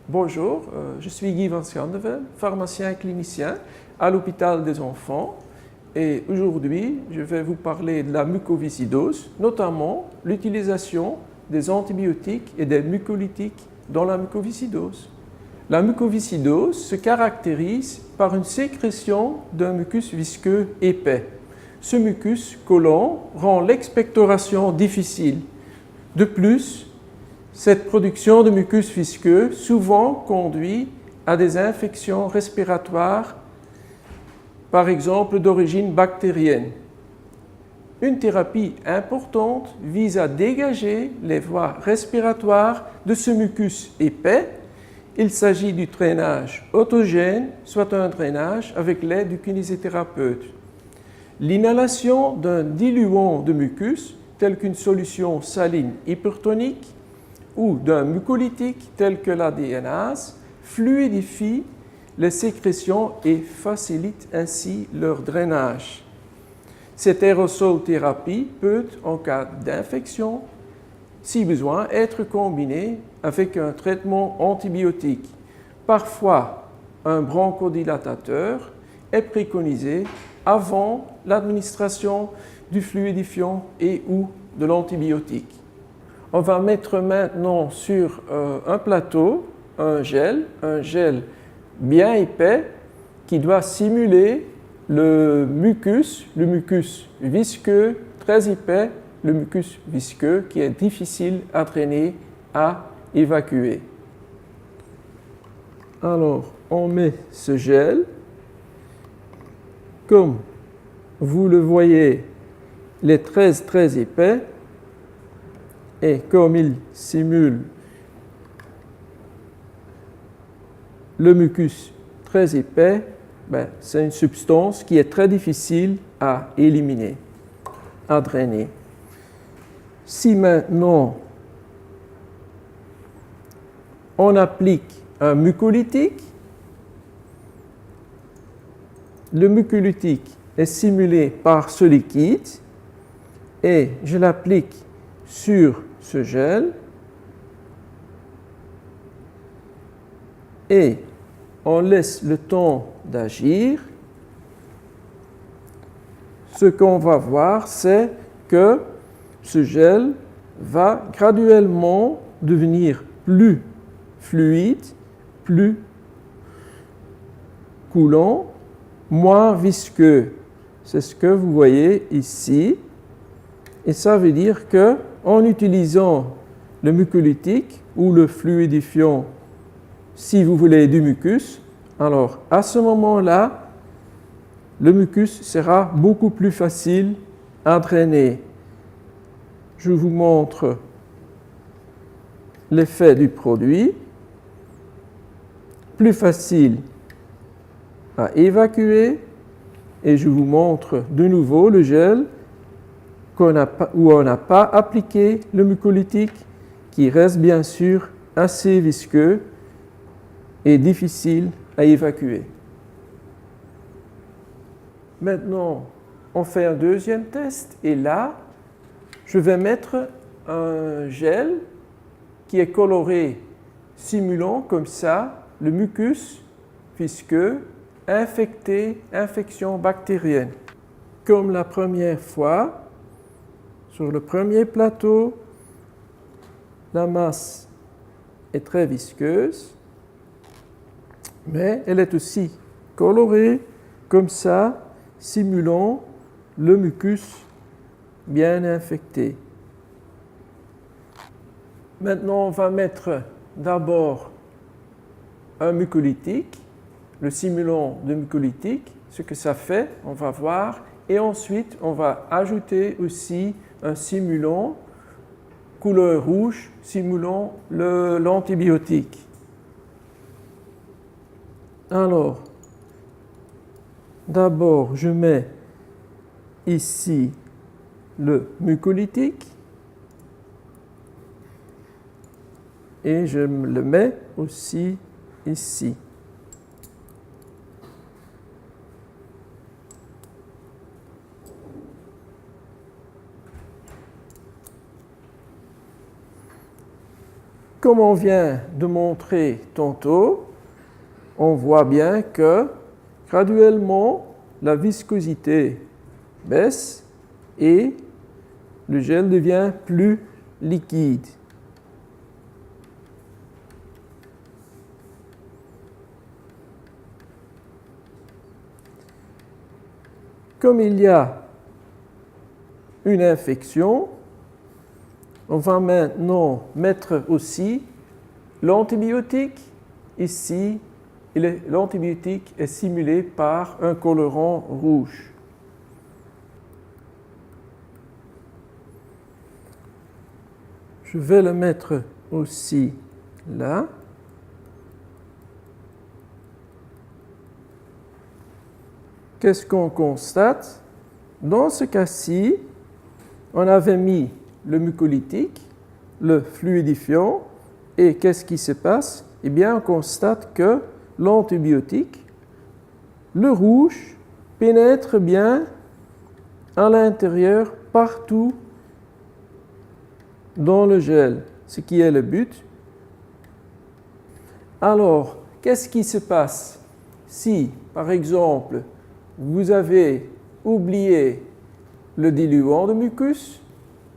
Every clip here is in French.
Bonjour, je suis Guy Van Schandevel, pharmacien et clinicien à l'hôpital des enfants et aujourd'hui je vais vous parler de la mucoviscidose, notamment l'utilisation des antibiotiques et des mucolytiques dans la mucoviscidose. La mucoviscidose se caractérise par une sécrétion d'un mucus visqueux épais. Ce mucus collant rend l'expectoration difficile. De plus, cette production de mucus visqueux souvent conduit à des infections respiratoires, par exemple d'origine bactérienne. Une thérapie importante vise à dégager les voies respiratoires de ce mucus épais. Il s'agit du drainage autogène, soit un drainage avec l'aide du kinésithérapeute. L'inhalation d'un diluant de mucus, tel qu'une solution saline hypertonique, ou d'un mucolytique tel que la DNase, fluidifie les sécrétions et facilite ainsi leur drainage. Cette aérosolthérapie peut, en cas d'infection, si besoin, être combinée avec un traitement antibiotique. Parfois, un bronchodilatateur est préconisé avant l'administration du fluidifiant et ou de l'antibiotique. On va mettre maintenant sur un plateau un gel bien épais qui doit simuler le mucus visqueux très épais, le mucus visqueux qui est difficile à drainer, à évacuer. Alors, on met ce gel. Comme vous le voyez, il est très épais. Et comme il simule le mucus très épais, c'est une substance qui est très difficile à éliminer, à drainer. Si maintenant on applique un mucolytique, le mucolytique est simulé par ce liquide et je l'applique sur ce gel et on laisse le temps d'agir. Ce qu'on va voir, c'est que ce gel va graduellement devenir plus fluide, plus coulant, moins visqueux. C'est ce que vous voyez ici. Et ça veut dire que en utilisant le mucolytique ou le fluidifiant, si vous voulez du mucus, alors à ce moment-là, le mucus sera beaucoup plus facile à drainer. Je vous montre l'effet du produit. Plus facile à évacuer. Et je vous montre de nouveau le gel où on n'a pas appliqué le mucolytique, qui reste bien sûr assez visqueux et difficile à évacuer. Maintenant, on fait un deuxième test et là, je vais mettre un gel qui est coloré simulant comme ça le mucus visqueux infecté, infection bactérienne. Comme la première fois, sur le premier plateau, la masse est très visqueuse, mais elle est aussi colorée comme ça, simulant le mucus bien infecté. Maintenant, on va mettre d'abord un mucolytique, le simulant de mucolytique, ce que ça fait, on va voir, et ensuite on va ajouter aussi un simulant couleur rouge simulant l'antibiotique. Alors, d'abord, je mets ici le mucolytique et je le mets aussi ici. comme on vient de montrer tantôt, on voit bien que graduellement, la viscosité baisse et le gel devient plus liquide. Comme il y a une infection, on va maintenant mettre aussi l'antibiotique ici. L'antibiotique est simulé par un colorant rouge. Je vais le mettre aussi là. Qu'est-ce qu'on constate? Dans ce cas-ci, on avait mis le mucolytique, le fluidifiant, et qu'est-ce qui se passe? Eh bien, on constate que l'antibiotique, le rouge, pénètre bien à l'intérieur, partout dans le gel, ce qui est le but. Alors, qu'est-ce qui se passe si, par exemple, vous avez oublié le diluant de mucus,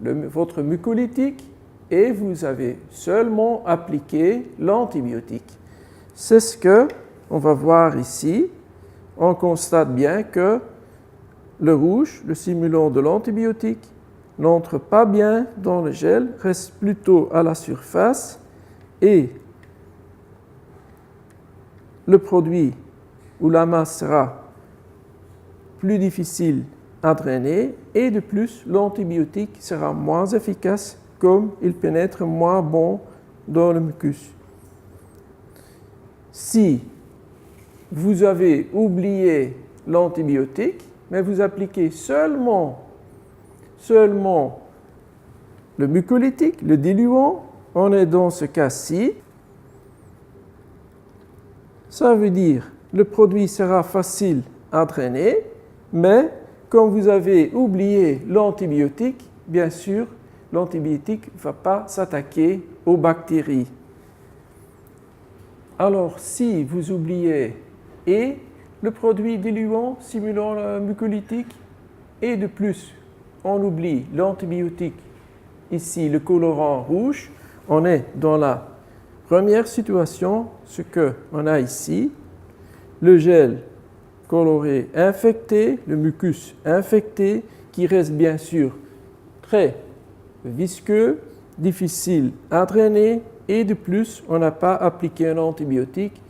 votre mucolytique, et vous avez seulement appliqué l'antibiotique? C'est ce qu'on va voir ici. On constate bien que le rouge, le simulant de l'antibiotique, n'entre pas bien dans le gel, reste plutôt à la surface et le produit ou la masse sera plus difficile à drainer et de plus l'antibiotique sera moins efficace comme il pénètre moins bon dans le mucus. Si vous avez oublié l'antibiotique, mais vous appliquez seulement le mucolytique, le diluant, on est dans ce cas-ci. Ça veut dire le produit sera facile à drainer, mais comme vous avez oublié l'antibiotique, bien sûr, l'antibiotique ne va pas s'attaquer aux bactéries. Alors, si vous oubliez et le produit diluant simulant le mucolytique, et de plus, on oublie l'antibiotique, ici le colorant rouge, on est dans la première situation, ce qu'on a ici, le gel coloré infecté, le mucus infecté, qui reste bien sûr très visqueux, difficile à drainer, et de plus, on n'a pas appliqué un antibiotique,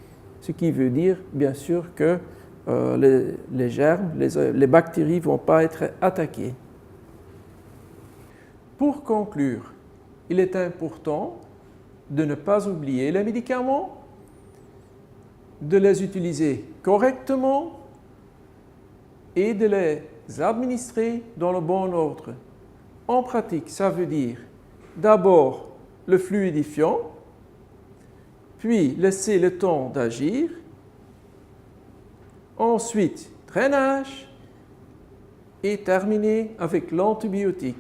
ce qui veut dire bien sûr que les germes, les bactéries ne vont pas être attaquées. Pour conclure, il est important de ne pas oublier les médicaments, de les utiliser correctement et de les administrer dans le bon ordre. En pratique, ça veut dire d'abord le fluidifiant, puis laisser le temps d'agir, ensuite drainage et terminer avec l'antibiotique.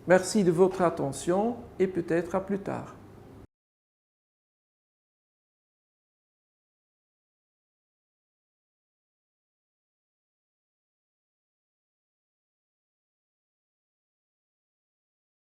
Merci de votre attention et peut-être à plus tard.